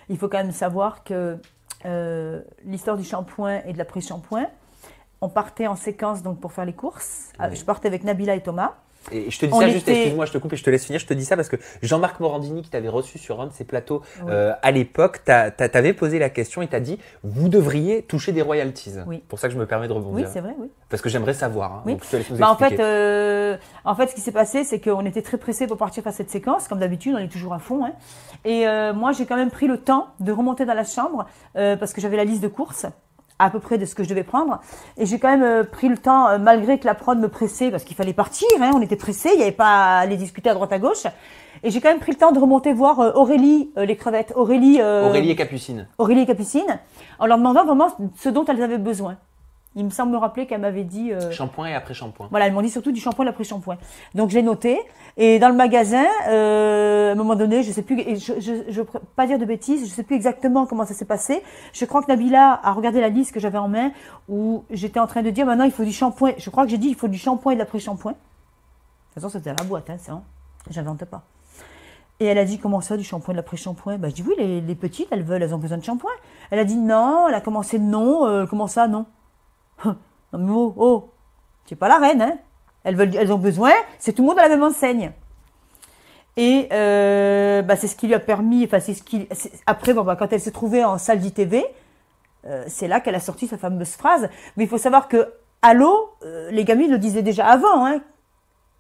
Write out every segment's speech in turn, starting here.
il faut quand même savoir que l'histoire du shampoing et de l'après-shampoing, on partait en séquence donc pour faire les courses. Oui. Je partais avec Nabila et Thomas. Et je te dis ça juste, excuse-moi, je te coupe et je te laisse finir. Je te dis ça parce que Jean-Marc Morandini, qui t'avait reçu sur un de ses plateaux Oui. à l'époque, t'avais posé la question et t'a dit vous devriez toucher des royalties. Oui. Pour ça que je me permets de rebondir. Oui, c'est vrai, oui. Parce que j'aimerais savoir. Hein. Oui. Donc, je te laisse nous Bah, expliquer. en fait, ce qui s'est passé, c'est qu'on était très pressés pour partir faire cette séquence. Comme d'habitude, on est toujours à fond. Hein. Et moi, j'ai quand même pris le temps de remonter dans la chambre parce que j'avais la liste de courses à peu près de ce que je devais prendre. Et j'ai quand même pris le temps, malgré que la prod me pressait, parce qu'il fallait partir, hein, on était pressés, il n'y avait pas à aller discuter à droite à gauche. Et j'ai quand même pris le temps de remonter voir Aurélie, les crevettes. Aurélie et Capucine. Aurélie et Capucine, en leur demandant vraiment ce dont elles avaient besoin. Il me semble me rappeler qu'elle m'avait dit… Shampoing et après-shampoing. Voilà, elles m'ont dit surtout du shampoing et l'après-shampoing. Donc, j'ai noté. Et dans le magasin, à un moment donné, je sais plus, et je veux pas dire de bêtises, je sais plus exactement comment ça s'est passé. Je crois que Nabila a regardé la liste que j'avais en main où j'étais en train de dire maintenant il faut du shampoing. Je crois que j'ai dit il faut du shampoing et de l'après-shampoing. De toute façon, c'était à la boîte, hein, c'est vrai. J'invente pas. Et elle a dit comment ça, du shampoing et de l'après-shampoing? Ben, je dis oui, les petites, elles ont besoin de shampoing. Elle a dit non, elle a commencé non, comment ça, non? Non mais c'est pas la reine, hein. Elles ont besoin, c'est tout le monde à la même enseigne. Et c'est ce qui lui a permis, enfin après quand elle s'est trouvée en salle d'ITV, c'est là qu'elle a sorti sa fameuse phrase. Mais il faut savoir que allô, les gamines le disaient déjà avant, hein.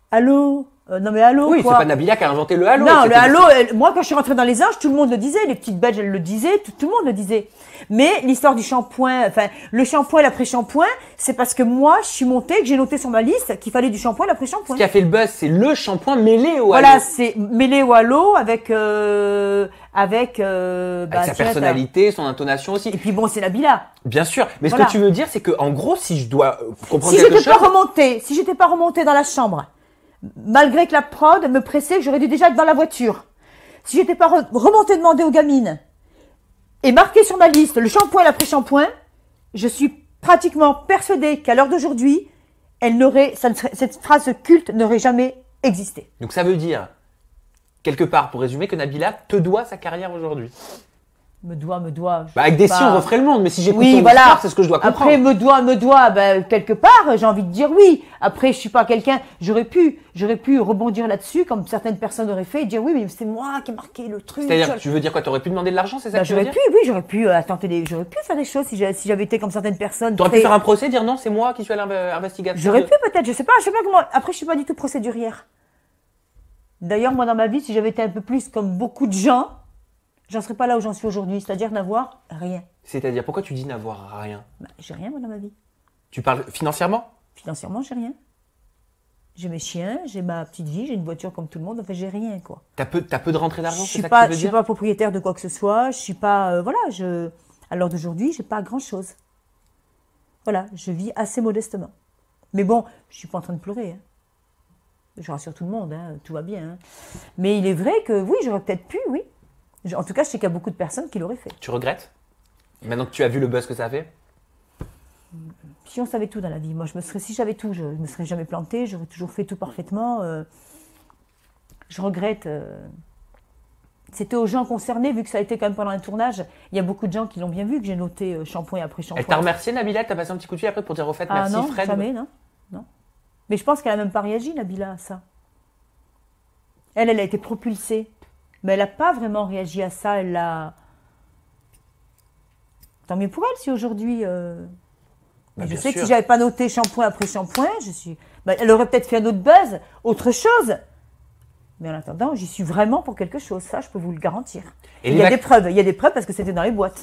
Allô. Non mais allô Oui, c'est quoi. pas Nabila qui a inventé le allô. Non, le allô, moi quand je suis rentrée dans les anges, tout le monde le disait, les petites Belges elles le disaient, tout le monde le disait. Mais l'histoire du shampoing, enfin le shampoing et l'après-shampoing, c'est parce que moi je suis montée, que j'ai noté sur ma liste qu'il fallait du shampoing et l'après-shampoing. Ce qui a fait le buzz, c'est le shampoing mêlé au Voilà, allô. c'est mêlé au allô avec Avec sa personnalité, son intonation aussi. Et puis bon, c'est Nabila. Bien sûr, mais Voilà. ce que tu veux dire, c'est que en gros, si je dois comprendre Si quelque j'étais chose, pas j'étais pas remontée dans la chambre, malgré que la prod me pressait, que j'aurais dû déjà être dans la voiture. Si j'étais pas remontée demander aux gamines et marqué sur ma liste le shampoing et l'après-shampoing, je suis pratiquement persuadée qu'à l'heure d'aujourd'hui, cette phrase culte n'aurait jamais existé. donc ça veut dire quelque part, pour résumer, que Nabila te doit sa carrière aujourd'hui. Me doit. Bah avec des si on referait le monde, mais si j'écoute Oui, ton voilà. histoire, c'est ce que je dois comprendre. Après, me doit, ben, quelque part, j'ai envie de dire oui. Après, je suis pas quelqu'un, j'aurais pu rebondir là-dessus, comme certaines personnes auraient fait, et dire oui, mais c'est moi qui ai marqué le truc. C'est-à-dire, tu veux dire quoi? T'aurais pu demander de l'argent, c'est ça Ben, que tu veux j'aurais dire? pu, oui, j'aurais pu faire des choses si j'avais été comme certaines personnes. T'aurais pu faire un procès, dire non, c'est moi qui suis à l'investigation. J'aurais pu peut-être, je sais pas comment. Après, je suis pas du tout procédurière. D'ailleurs, moi, dans ma vie, si j'avais été un peu plus comme beaucoup de gens, j'en serais pas là où j'en suis aujourd'hui, c'est-à-dire n'avoir rien. C'est-à-dire, pourquoi tu dis n'avoir rien? Ben, j'ai rien, moi, dans ma vie. Tu parles financièrement? Financièrement, j'ai rien. J'ai mes chiens, j'ai ma petite vie, j'ai une voiture comme tout le monde, enfin, j'ai rien, quoi. T'as peu de rentrée d'argent, Je c'est suis ça pas, que tu je veux suis dire? pas propriétaire de quoi que ce soit, je suis pas, à l'heure d'aujourd'hui, j'ai pas grand-chose. Voilà, je vis assez modestement. Mais bon, je suis pas en train de pleurer, hein. Je rassure tout le monde, hein, tout va bien. Hein. Mais il est vrai que oui, j'aurais peut-être pu, oui. En tout cas, je sais qu'il y a beaucoup de personnes qui l'auraient fait. Tu regrettes? Maintenant que tu as vu le buzz que ça a fait? Si on savait tout dans la vie, moi, si j'avais tout, je me serais jamais plantée, j'aurais toujours fait tout parfaitement. Je regrette. C'était aux gens concernés, vu que ça a été quand même pendant un tournage. Il y a beaucoup de gens qui l'ont bien vu que j'ai noté shampoing après shampoing. Elle t'a remercié, Nabila? T'as passé un petit coup de fil après pour dire au fait merci, non, Fred? Jamais, non. Mais je pense qu'elle n'a même pas réagi, Nabila, à ça. Elle a été propulsée. Mais elle n'a pas vraiment réagi à ça. Elle a... Tant mieux pour elle si aujourd'hui... je sais que si j'avais pas noté shampoing après shampoing, elle aurait peut-être fait un autre buzz, autre chose. Mais en attendant, j'y suis vraiment pour quelque chose. Ça, je peux vous le garantir. Il y a des preuves parce que c'était dans les boîtes.